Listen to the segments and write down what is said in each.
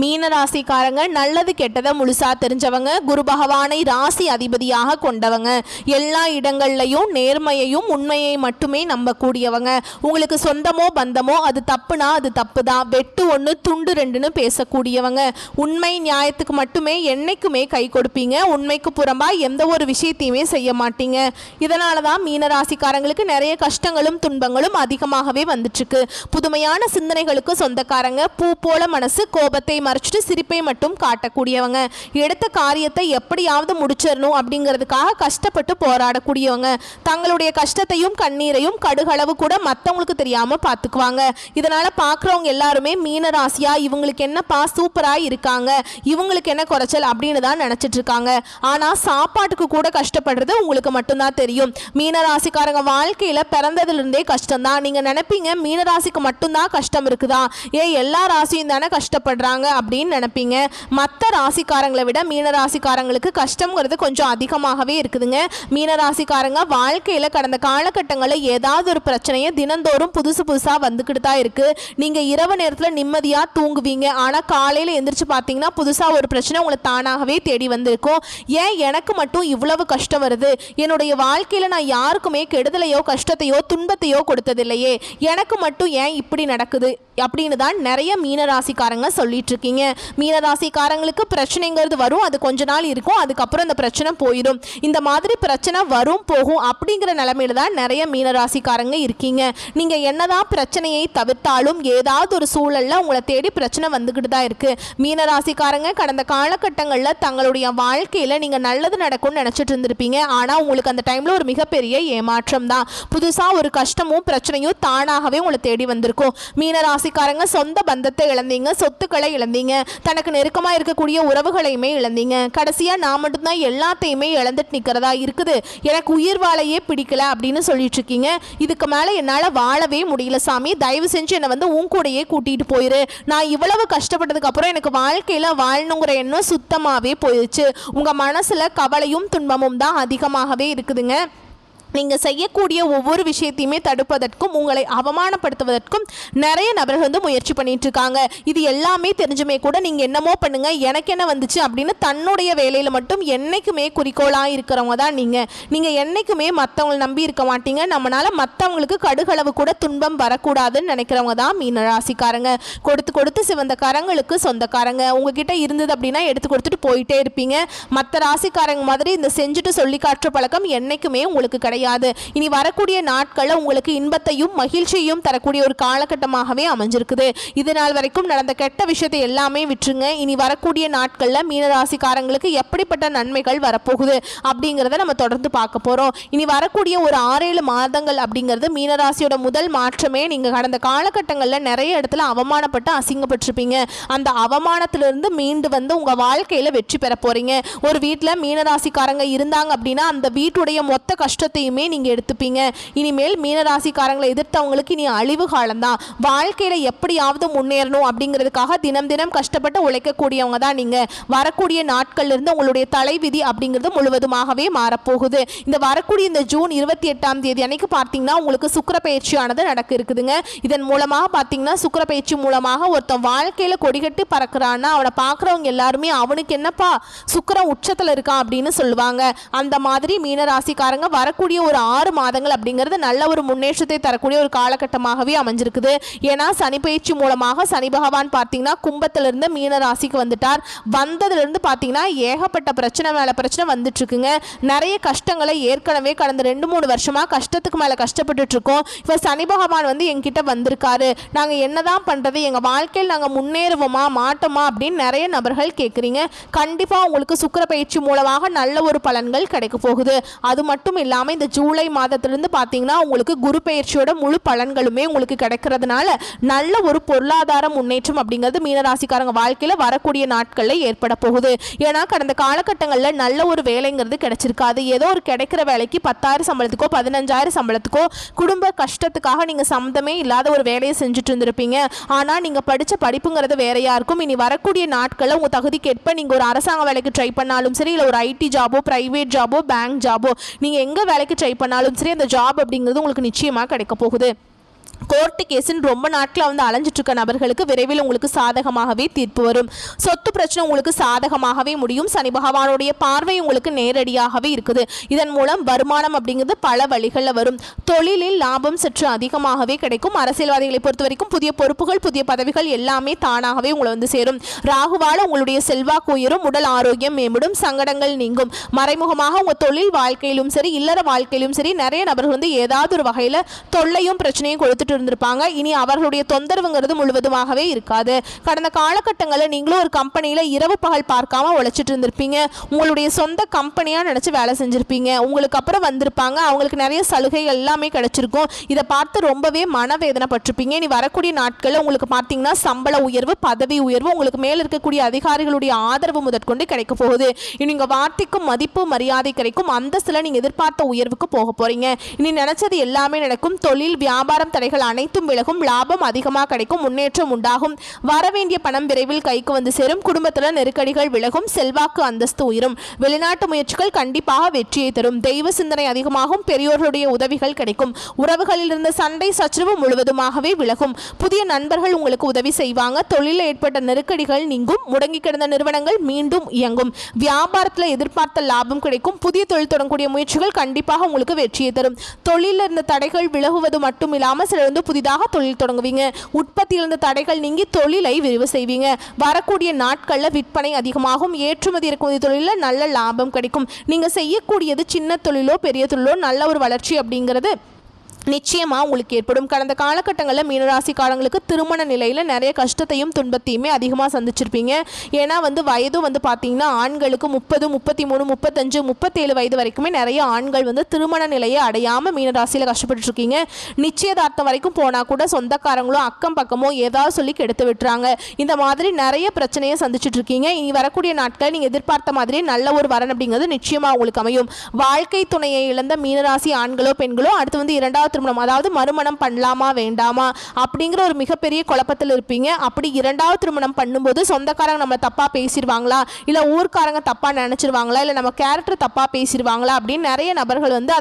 மீன ராசிக்காரங்க நல்லது கெட்டதை முழுசா தெரிஞ்சவங்க, குரு பகவானை ராசி அதிபதியாக கொண்டவங்க, எல்லா இடங்கள்லையும் நேர்மையையும் உண்மையை மட்டுமே நம்பக்கூடியவங்க. உங்களுக்கு சொந்தமோ பந்தமோ அது தப்புனா அது தப்பு தான், வெட்டு ஒன்று துண்டு ரெண்டுன்னு பேசக்கூடியவங்க. உண்மை நியாயத்துக்கு மட்டுமே என்னைக்குமே கை கொடுப்பீங்க. உண்மைக்கு புறம்பா எந்த ஒரு விஷயத்தையுமே செய்ய மாட்டீங்க. இதனால தான் மீனராசிக்காரங்களுக்கு நிறைய கஷ்டங்களும் துன்பங்களும் அதிகமாகவே வந்துட்டுருக்கு. புதுமையான சிந்தனைகளுக்கு சொந்தக்காரங்க, பூ போல மனசு, கோபத்தை மறைச்சிட்டு சிரிப்பை மட்டும் காட்டக்கூடியவங்க, எடுத்த காரியத்தை எப்படியாவது முடிச்சிடணும் அப்படிங்கிறதுக்காக கஷ்டப்பட்டு போராடக்கூடியவங்க, தங்களுடைய கஷ்டத்தையும் கண்ணீரையும் கடுகளவு கூட மற்றவங்களுக்கு தெரியாமல் பார்த்துக்குவாங்க. இதனால் பார்க்குறவங்க எல்லாருமே மீனராசியா இவங்களுக்கு என்னப்பா சூப்பராக இருக்காங்க, இவங்களுக்கு என்ன குறைச்சல் அப்படின்னு தான் நினச்சிட்டு இருக்காங்க. ஆனால் சாப்பாட்டுக்கு கூட கஷ்டப்படுறது உங்களுக்கு மட்டும்தான் தெரியும். மீனராசிக்காரங்க வாழ்க்கையில் பிறந்ததுலேருந்தே கஷ்டம்தான். நீங்கள் நினைப்பீங்க மீனராசிக்கு மட்டும்தான் கஷ்டம் இருக்குதா, எல்லா ராசியும் தானே கஷ்டப்படுறாங்க அப்படின்னு நினைப்பீங்க. மற்ற ராசிக்காரங்களை விட மீனராசிக்காரங்களுக்கு கஷ்டங்கிறது கொஞ்சம் அதிகமாகவே இருக்குதுங்க. மீனராசிக்காரங்க வாழ்க்கையில் கடந்த காலகட்டங்களில் ஏதாவது ஒரு பிரச்சனையை தினந்தோறும் புதுசாக வந்துக்கிட்டு தான் இருக்குது. நீங்கள் இரவு நேரத்தில் நிம்மதியாக தூங்குவீங்க, ஆனால் காலையில் எந்திரிச்சு பார்த்தீங்கன்னா புதுசாக ஒரு பிரச்சனை உங்களை தானாகவே தேடி வந்திருக்கும். ஏன் எனக்கு மட்டும் இவ்வளவு கஷ்டம் வருது, என்னுடைய வாழ்க்கையில் நான் யாருக்குமே கெடுதலையோ கஷ்டத்தையோ துன்பத்தையோ கொடுத்ததில்லையே, எனக்கு மட்டும் ஏன் இப்படி நடக்குது அப்படின்னு தான் நிறைய மீனராசிக்காரங்க சொல்லிட்டு இருக்கீங்க. மீனராசிக்காரங்களுக்கு பிரச்சனைங்கிறது வரும், அது கொஞ்ச நாள் இருக்கும், அதுக்கப்புறம் அந்த பிரச்சனை போயிடும். இந்த மாதிரி பிரச்சனை வரும் போகும் அப்படிங்கிற நிலைமையில தான் நிறைய மீனராசிக்காரங்க இருக்கீங்க. நீங்கள் என்னதான் பிரச்சனையை தவிர்த்தாலும் ஏதாவது ஒரு சூழலில் உங்களை தேடி பிரச்சனை வந்துக்கிட்டு தான் இருக்கு. மீனராசிக்காரங்க கடந்த காலகட்டங்களில் தங்களுடைய வாழ்க்கையில் நீங்கள் நல்லது நடக்கும்னு நினச்சிட்டு இருந்திருப்பீங்க. ஆனால் உங்களுக்கு அந்த டைமில் ஒரு மிகப்பெரிய ஏமாற்றம் தான். புதுசாக ஒரு கஷ்டமும் பிரச்சனையும் தானாகவே உங்களை தேடி வந்திருக்கும். மீனராசிக்காரங்க சொந்த பந்தத்தை இழந்தீங்க, சொத்துக்களை இழந்தீங்க, தனக்கு நெருக்கமாக இருக்கக்கூடிய உறவுகளையுமே இழந்தீங்க. கடைசியாக நான் மட்டும்தான் எல்லாத்தையுமே இழந்துட்டு நிற்கிறதா இருக்குது, எனக்கு உயிர் வாழையே பிடிக்கல அப்படின்னு சொல்லிட்டு இருக்கீங்க. இதுக்கு மேலே என்னால் வாழவே முடியல சாமி, தயவு செஞ்சு என்னை வந்து உன் கூடையே கூட்டிகிட்டு போயிரு, நான் இவ்வளவு கஷ்டப்பட்டதுக்கு அப்புறம் எனக்கு வாழ்க்கையில் வாழணுங்கிற எண்ணம் சுத்தமாகவே போயிடுச்சு. உங்கள் மனசில் கவலையும் துன்பமும் தான் அதிகமாகவே இருக்குதுங்க. நீங்கள் செய்யக்கூடிய ஒவ்வொரு விஷயத்தையுமே தடுப்பதற்கும் உங்களை அவமானப்படுத்துவதற்கும் நிறைய நபர்கள் வந்து முயற்சி பண்ணிட்டு இருக்காங்க. இது எல்லாமே தெரிஞ்சுமே கூட நீங்கள் என்னமோ பண்ணுங்க, எனக்கு என்ன வந்துச்சு அப்படின்னு தன்னுடைய வேலையில் மட்டும் என்றைக்குமே குறிக்கோளாக இருக்கிறவங்க தான் நீங்கள் என்றைக்குமே மற்றவங்களை நம்பி இருக்க மாட்டீங்க. நம்மளால் மற்றவங்களுக்கு கடுகளவு கூட துன்பம் வரக்கூடாதுன்னு நினைக்கிறவங்க தான் மீனராசிக்காரங்க. கொடுத்து சிவந்த கரங்களுக்கு சொந்தக்காரங்க. உங்ககிட்ட இருந்தது அப்படின்னா எடுத்து கொடுத்துட்டு போயிட்டே இருப்பீங்க. மற்ற ராசிக்காரங்க மாதிரி இந்த செஞ்சுட்டு சொல்லி காட்டுற பழக்கம் என்றைக்குமே உங்களுக்கு கிடையாது. இனி வரக்கூடிய நாட்களில் உங்களுக்கு இன்பத்தையும் மகிழ்ச்சியையும் தரக்கூடிய ஒரு காலகட்டமாகவே அமைஞ்சிருக்குது. இது நாள் வரைக்கும் நடந்த கெட்ட விஷயத்தை எல்லாமே விட்டுருங்க. இனி வரக்கூடிய நாட்களில் மீனராசிக்காரங்களுக்கு எப்படிப்பட்ட நன்மைகள் வரப்போகுது அப்படிங்கிறத நம்ம தொடர்ந்து பார்க்க போகிறோம். இனி வரக்கூடிய ஒரு 6-7 மாதங்கள் அப்படிங்கிறது மீனராசியோட முதல் மாற்றமே. நீங்கள் கடந்த காலகட்டங்களில் நிறைய இடத்துல அவமானப்பட்டு அசிங்கப்பட்டிருப்பீங்க. அந்த அவமானத்திலிருந்து மீண்டு வந்து உங்கள் வாழ்க்கையில் வெற்றி பெற போகிறீங்க. ஒரு வீட்டில் மீனராசிக்காரங்க இருந்தாங்க அப்படின்னா அந்த வீட்டுடைய மொத்த கஷ்டத்தையும் நீங்க எடுத்துப்பீங்க. இனிமேல் மீனராசிக்காரங்களை எதிர்த்தவங்களுக்கு இனி அழிவு காலம்தான். வாழ்க்கையில எப்படியாவது முன்னேறணும் அப்படிங்கிறதுக்காக தினம் தினம் கஷ்டப்பட்டு உழைக்கக்கூடியவங்க தான் நீங்க. வரக்கூடிய நாட்கள்ல இருந்து உங்களுடைய தலைவிதி அப்படிங்கிறது முழுவதுமாகவே மாறப்போகுது. இந்த வரக்கூடிய இந்த ஜூன் 28ஆம் தேதி அன்னைக்கு பார்த்தீங்கன்னா உங்களுக்கு சுக்கிர பயிற்சியானது நடக்க இருக்குதுங்க. இதன் மூலமாக பார்த்தீங்கன்னா சுக்கிர பயிற்சி மூலமாக ஒருத்தன் வாழ்க்கையில கொடிகட்டி பறக்கிறான்னா அவனை பார்க்குறவங்க எல்லாருமே அவனுக்கு என்னப்பா சுக்கிர உச்சத்தில் இருக்கான் அப்படின்னு சொல்லுவாங்க. அந்த மாதிரி மீனராசிக்காரங்க வரக்கூடிய ஒரு 6 மாதங்கள் அப்படிங்கிறது நல்ல ஒரு முன்னேற்றத்தை தரக்கூடிய ஒரு காலகட்டமாகவே அமைஞ்சிருக்குது. ஏன்னா சனி பயிற்சி மூலமாக சனி பகவான் பார்த்தீங்கன்னா கும்பத்திலிருந்து மீன ராசிக்கு வந்துட்டார். வந்ததுலேருந்து பார்த்தீங்கன்னா ஏகப்பட்ட பிரச்சனை மேலே பிரச்சனை வந்துட்டு இருக்குங்க. நிறைய கஷ்டங்களை ஏற்கனவே கடந்த 2-3 வருஷமாக கஷ்டத்துக்கு மேலே கஷ்டப்பட்டுட்டு இருக்கோம். இப்போ சனி பகவான் வந்து எங்கிட்ட வந்திருக்காரு, நாங்கள் என்னதான் பண்ணுறது, எங்கள் வாழ்க்கையில் நாங்கள் முன்னேறுவோமா மாட்டோமா அப்படின்னு நிறைய நபர்கள் கேட்குறீங்க. கண்டிப்பாக உங்களுக்கு சுக்கிர பயிற்சி மூலமாக நல்ல ஒரு பலன்கள் கிடைக்க போகுது. அது மட்டும் இல்லாமல் இந்த ஜூலை மாதத்திலிருந்து பார்த்தீங்கன்னா உங்களுக்கு குரு பயிற்சியோட முழு பலன்களுமே உங்களுக்கு கிடைக்கிறதுனால நல்ல ஒரு பொருளாதார முன்னேற்றம் அப்படிங்கிறது மீனராசிக்காரங்க வாழ்க்கையில் வரக்கூடிய நாட்களில் ஏற்பட போகுது. ஏன்னா கடந்த காலகட்டங்களில் நல்ல ஒரு வேலைங்கிறது கிடைச்சிருக்காது. ஏதோ ஒரு கிடைக்கிற வேலைக்கு 10,000 சம்பளத்துக்கோ 15,000 சம்பளத்துக்கோ குடும்ப கஷ்டத்துக்காக நீங்கள் சம்மந்தமே இல்லாத ஒரு வேலையை செஞ்சுட்டு இருந்திருப்பீங்க. ஆனால் நீங்கள் படித்த படிப்புங்கிறது வேறையா இருக்கும். இனி வரக்கூடிய நாட்களில் உங்கள் தகுதிக்கேற்ப நீங்கள் ஒரு அரசாங்க வேலைக்கு ட்ரை பண்ணாலும் சரி, இல்லை ஒரு ஐடி ஜாபோ பிரைவேட் ஜாபோ பேங்க் ஜாபோ நீங்கள் எங்கே வேலைக்கு ட்ரை பண்ணாலும் சரி அந்த ஜாப் அப்படிங்கிறது உங்களுக்கு நிச்சயமாக கிடைக்க போகுது. கோர்ட்டு கேஸுன்னு ரொம்ப நாட்களாக வந்து அலைஞ்சிட்டு இருக்க நபர்களுக்கு விரைவில் உங்களுக்கு சாதகமாகவே தீர்ப்பு வரும். சொத்து பிரச்சனை உங்களுக்கு சாதகமாகவே முடியும். சனி பகவானுடைய பார்வை உங்களுக்கு நேரடியாகவே இருக்குது. இதன் மூலம் வருமானம் அப்படிங்கிறது பல வழிகளில் வரும். தொழிலில் லாபம் சற்று அதிகமாகவே கிடைக்கும். அரசியல்வாதிகளை பொறுத்த வரைக்கும் புதிய பொறுப்புகள், புதிய பதவிகள் எல்லாமே தானாகவே உங்களை வந்து சேரும். ராகுவால உங்களுடைய செல்வாக்கு உயரும், உடல் ஆரோக்கியம் மேம்படும், சங்கடங்கள் நீங்கும். மறைமுகமாக உங்கள் தொழில் வாழ்க்கையிலும் சரி, இல்லற வாழ்க்கையிலும் சரி, நிறைய நபர்கள் வந்து ஏதாவது ஒரு வகையில் தொல்லையும் பிரச்சனையும் கொடுத்துட்டு இருந்திருப்பாங்க. இனி அவர்களுடைய தொந்தரவுங்கிறது முழுவதுமாகவே இருக்காது. கடந்த காலகட்டங்களில் நீங்களும் ஒரு கம்பெனியில் இரவு பகல் பார்க்காம உழைச்சிட்டு இருந்திருப்பீங்க. உங்களுடைய சொந்த கம்பெனியாக நினச்சி வேலை செஞ்சுருப்பீங்க. உங்களுக்கு அப்புறம் வந்திருப்பாங்க, அவங்களுக்கு நிறைய சலுகைகள் எல்லாமே கிடைச்சிருக்கும். இதை பார்த்து ரொம்பவே மனவேதனைப்பட்டிருப்பீங்க. இனி வரக்கூடிய நாட்களில் உங்களுக்கு பார்த்தீங்கன்னா சம்பள உயர்வு, பதவி உயர்வு, உங்களுக்கு மேல் இருக்கக்கூடிய அதிகாரிகளுடைய ஆதரவு முதற்கொண்டு கிடைக்க போகுது. இனி உங்கள் வார்த்தைக்கும் மதிப்பு மரியாதை கிடைக்கும். அந்தஸ்தில் நீங்கள் எதிர்பார்த்த உயர்வுக்கு போக போறீங்க. இனி நினைச்சது எல்லாமே நடக்கும். தொழில் வியாபாரம் தடைகள் அனைத்தும் விலகும். லாபம் அதிகமாக கிடைக்கும். முன்னேற்றம் உண்டாகும். வரவேண்டிய பணம் விரைவில் கைக்கு வந்து சேரும். குடும்பத்தில் நெருக்கடிகள் விலகும். செல்வாக்கு அந்தஸ்து உயரும். வெளிநாட்டு முயற்சிகள் கண்டிப்பாக வெற்றியை தரும். தெய்வ சிந்தனை அதிகமாகும். பெரியோர்களுடைய உதவிகள் கிடைக்கும். உறவுகளில் இருந்த சண்டை சச்சரவு முழுவதுமாகவே விலகும். புதிய நண்பர்கள் உங்களுக்கு உதவி செய்வாங்க. தொழிலில் ஏற்பட்ட நெருக்கடிகள் நீங்கும். முடங்கி கிடந்த நிறுவனங்கள் மீண்டும் இயங்கும். வியாபாரத்தில் எதிர்பார்த்த லாபம் கிடைக்கும். புதிய தொழில் தொடங்கக்கூடிய முயற்சிகள் கண்டிப்பாக உங்களுக்கு வெற்றியை தரும். தொழிலில் இருந்த தடைகள் விலகுவது மட்டும் இல்லாமல் சிலர் வந்து புதிதாக தொழில் தொடங்குவீங்க. உற்பத்தியில் இருந்த தடைகள் நீங்கி தொழிலை விரிவு செய்வீங்க. வரக்கூடிய நாட்களில் விற்பனை அதிகமாகும். ஏற்றுமதி இறக்குமதி தொழிலில் நல்ல லாபம் கிடைக்கும். நீங்கள் செய்யக்கூடியது சின்ன தொழிலோ பெரிய தொழிலோ நல்ல ஒரு வளர்ச்சி அப்படிங்கிறது நிச்சயமாக உங்களுக்கு ஏற்படும். கடந்த காலகட்டங்களில் மீனராசிக்காரங்களுக்கு திருமண நிலையில் நிறைய கஷ்டத்தையும் துன்பத்தையுமே அதிகமாக சந்திச்சிருப்பீங்க. ஏன்னா வந்து வயதும் வந்து பார்த்தீங்கன்னா ஆண்களுக்கு 30, 33, 35, 37 வயது வரைக்குமே நிறைய ஆண்கள் வந்து திருமண நிலையை அடையாமல் மீனராசியில் கஷ்டப்பட்டுருக்கீங்க. நிச்சயதார்த்தம் வரைக்கும் போனால் கூட சொந்தக்காரங்களோ அக்கம் பக்கமோ ஏதாவது சொல்லி கெடுத்து விட்டுறாங்க. இந்த மாதிரி நிறைய பிரச்சனையை சந்திச்சுட்டு இருக்கீங்க. இனி வரக்கூடிய நாட்கள் நீங்கள் எதிர்பார்த்த மாதிரி நல்ல ஒரு வரன் அப்படிங்கிறது நிச்சயமாக உங்களுக்கு அமையும். வாழ்க்கை துணையை இழந்த மீனராசி ஆண்களோ பெண்களோ அடுத்து வந்து இரண்டாவது திருமணம், அதாவது மறுமணம் பண்ணலாமா வேண்டாமா அப்படிங்கிற ஒரு மிகப்பெரிய குழப்பத்தில் இருப்பீங்க. அப்படி இரண்டாவது திருமணம் பண்ணும்போது சொந்தக்காரங்க நம்ம தப்பாக பேசிடுவாங்களா, இல்லை ஊர்க்காரங்க தப்பாக நினச்சிருவாங்களா, இல்லை நம்ம கேரக்டர் தப்பாக பேசிடுவாங்களா அப்படின்னு நிறைய நபர்கள் வந்து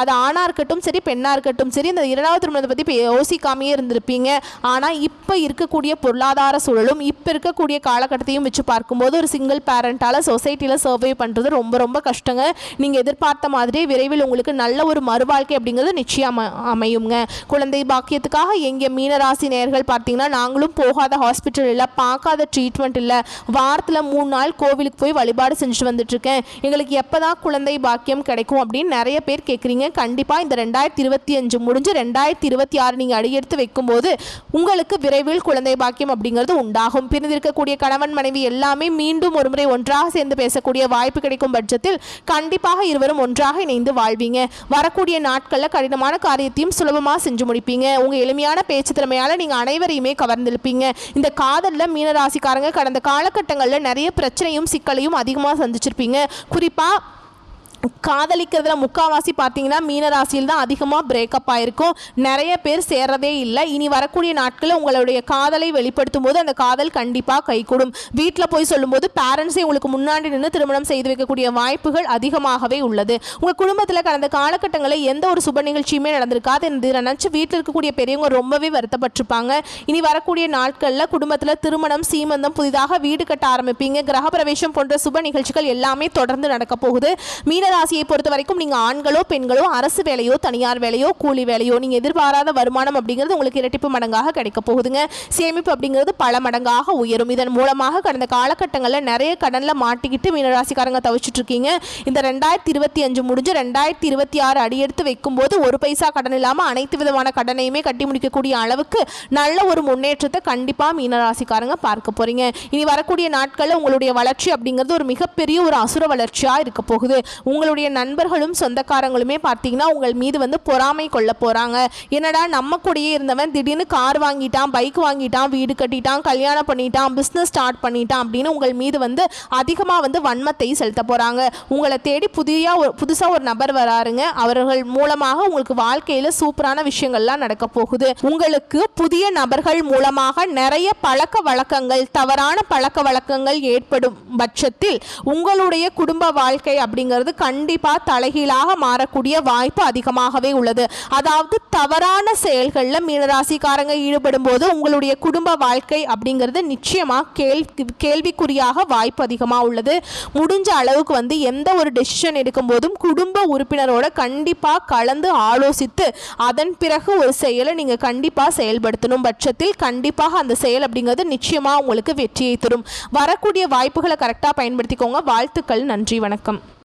அது ஆணாக இருக்கட்டும் சரி பெண்ணாக இருக்கட்டும் சரி இந்த இரண்டாவது திருமணத்தை பற்றி யோசிக்காமையே இருந்திருப்பீங்க. ஆனால் இப்போ இருக்கக்கூடிய பொருளாதார சூழலும் இப்போ இருக்கக்கூடிய காலகட்டத்தையும் வச்சு பார்க்கும்போது ஒரு சிங்கிள் பேரண்டால் சொசைட்டியில் சர்வே பண்ணுறது ரொம்ப ரொம்ப கஷ்டங்க. நீங்கள் எதிர்பார்த்த மாதிரி விரைவில் உங்களுக்கு நல்ல ஒரு மறுவாழ்க்கை அப்படிங்கிறது நிச்சயமாக அமையுங்க. குழந்தை பாக்கியத்துக்காக எங்கே மீனராசி நேயர்கள் பார்த்தீங்கன்னா நாங்களும் போகாத ஹாஸ்பிட்டல் இல்லை, பார்க்காத ட்ரீட்மெண்ட் இல்லை, வாரத்தில் 3 நாள் கோவிலுக்கு போய் வழிபாடு செஞ்சுட்டு வந்துட்டுருக்கேன், எங்களுக்கு எப்போ தான் குழந்தை பாக்கியம் கிடைக்கும் அப்படின்னு நிறைய பேர் கேட்குறீங்க. கண்டிப்பாக இந்த 2025 முடிஞ்சு 2026 நீங்கள் அடியெடுத்து வைக்கும்போது உங்களுக்கு விரைவில் குழந்தை பாக்கியம் அப்படிங்கிறது உண்டாகும். பிரிந்திருக்கக்கூடிய கணவன் மனைவி எல்லாமே மீண்டும் ஒரு முறை ஒன்றாக சேர்ந்து பேசக்கூடிய வாய்ப்பு கிடைக்கும் பட்சத்தில் கண்டிப்பாக இருவரும் ஒன்றாக இணைந்து வாழ்வீங்க. வரக்கூடிய நாட்களில் கடினமான காரியத்தையும் சுலபமாக செஞ்சு முடிப்பீங்க. உங்கள் எளிமையான பேச்சு திறமையால் நீங்கள் அனைவரையுமே கவர்ந்திருப்பீங்க. இந்த காதலில் மீனராசிக்காரங்க கடந்த காலகட்டங்களில் நிறைய பிரச்சனையும் சிக்கலையும் அதிகமாக சந்திச்சிருப்பீங்க. குறிப்பாக காதலிக்கிறதுல முக்கால்வாசி பார்த்தீங்கன்னா மீனராசியில் தான் அதிகமாக பிரேக்கப் ஆகிருக்கும். நிறைய பேர் சேர்றதே இல்லை. இனி வரக்கூடிய நாட்களில் உங்களுடைய காதலை வெளிப்படுத்தும் போது அந்த காதல் கண்டிப்பாக கைகூடும். வீட்டில் போய் சொல்லும்போது பேரண்ட்ஸே உங்களுக்கு முன்னாடி நின்று திருமணம் செய்து வைக்கக்கூடிய வாய்ப்புகள் அதிகமாகவே உள்ளது. உங்கள் குடும்பத்தில் கடந்த காலகட்டங்களில் எந்த ஒரு சுப நிகழ்ச்சியுமே நடந்திருக்காது என்று நினச்சி வீட்டில் இருக்கக்கூடிய பெரியவங்க ரொம்பவே வருத்தப்பட்டிருப்பாங்க. இனி வரக்கூடிய நாட்களில் குடும்பத்தில் திருமணம், சீமந்தம், புதிதாக வீடு கட்ட ஆரம்பிப்பீங்க. கிரகப்பிரவேசம் போன்ற சுப நிகழ்ச்சிகள் எல்லாமே தொடர்ந்து நடக்க போகுது. ராசியை பொறுத்த வரைக்கும் நீங்க ஆண்களோ பெண்களோ அரசு வேலையோ தனியார் வேலையோ கூலி வேலையோ நீங்க எதிர்பாராத வருமானம் அப்படிங்கிறது உங்களுக்கு இரட்டிப்பு மடங்காக கிடைக்க போகுதுங்க. சேமிப்பு அப்படிங்கிறது பல மடங்காக உயரும். இதன் மூலமாக கடந்த காலகட்டங்களில் நிறைய கடனில் மாட்டிக்கிட்டு மீனராசிக்காரங்க தவிச்சிட்டு இருக்கீங்க. இந்த 2025 முடிஞ்சு 2026 அடியெடுத்து வைக்கும்போது ஒரு பைசா கடன் இல்லாமல் அனைத்து விதமான கடனையுமே கட்டி முடிக்கக்கூடிய அளவுக்கு நல்ல ஒரு முன்னேற்றத்தை கண்டிப்பாக மீனராசிக்காரங்க பார்க்க போறீங்க. இனி வரக்கூடிய நாட்களில் உங்களுடைய வளர்ச்சி அப்படிங்கிறது ஒரு மிகப்பெரிய ஒரு அசுர வளர்ச்சியாக இருக்க போகுது. உங்களுடைய நண்பர்களும் சொந்தக்காரங்களுமே பார்த்தீங்கன்னா உங்கள் மீது வந்து பொறாமை கொள்ள போகிறாங்க. என்னடா நம்ம கூடயே இருந்தவன் திடீர்னு கார் வாங்கிட்டான், பைக் வாங்கிட்டான், வீடு கட்டிட்டான், கல்யாணம் பண்ணிட்டான், பிஸ்னஸ் ஸ்டார்ட் பண்ணிட்டான் அப்படின்னு உங்கள் மீது வந்து அதிகமாக வந்து வன்மத்தை செலுத்த போகிறாங்க. உங்களை தேடி புதுசாக ஒரு நபர் வராருங்க. அவர்கள் மூலமாக உங்களுக்கு வாழ்க்கையில் சூப்பரான விஷயங்கள்லாம் நடக்க போகுது. உங்களுக்கு புதிய நபர்கள் மூலமாக நிறைய பழக்க வழக்கங்கள், தவறான பழக்க வழக்கங்கள் ஏற்படும் பட்சத்தில் உங்களுடைய குடும்ப வாழ்க்கை அப்படிங்கிறது கண்டிப்பாக தலைகீழாக மாறக்கூடிய வாய்ப்பு அதிகமாகவே உள்ளது. அதாவது தவறான செயல்களில் மீனராசிக்காரங்க ஈடுபடும் போது உங்களுடைய குடும்ப வாழ்க்கை அப்படிங்கிறது நிச்சயமாக கேள்விக்குறியாக வாய்ப்பு அதிகமாக உள்ளது. முடிஞ்ச அளவுக்கு எந்த ஒரு டெசிஷன் எடுக்கும் போதும் குடும்ப உறுப்பினரோட கண்டிப்பாக கலந்து ஆலோசித்து அதன் பிறகு ஒரு செயலை நீங்கள் கண்டிப்பாக செயல்படுத்தணும் பட்சத்தில் கண்டிப்பாக அந்த செயல் அப்படிங்கிறது நிச்சயமாக உங்களுக்கு வெற்றியை தரும். வரக்கூடிய வாய்ப்புகளை கரெக்டாக பயன்படுத்திக்கோங்க. வாழ்த்துக்கள். நன்றி. வணக்கம்.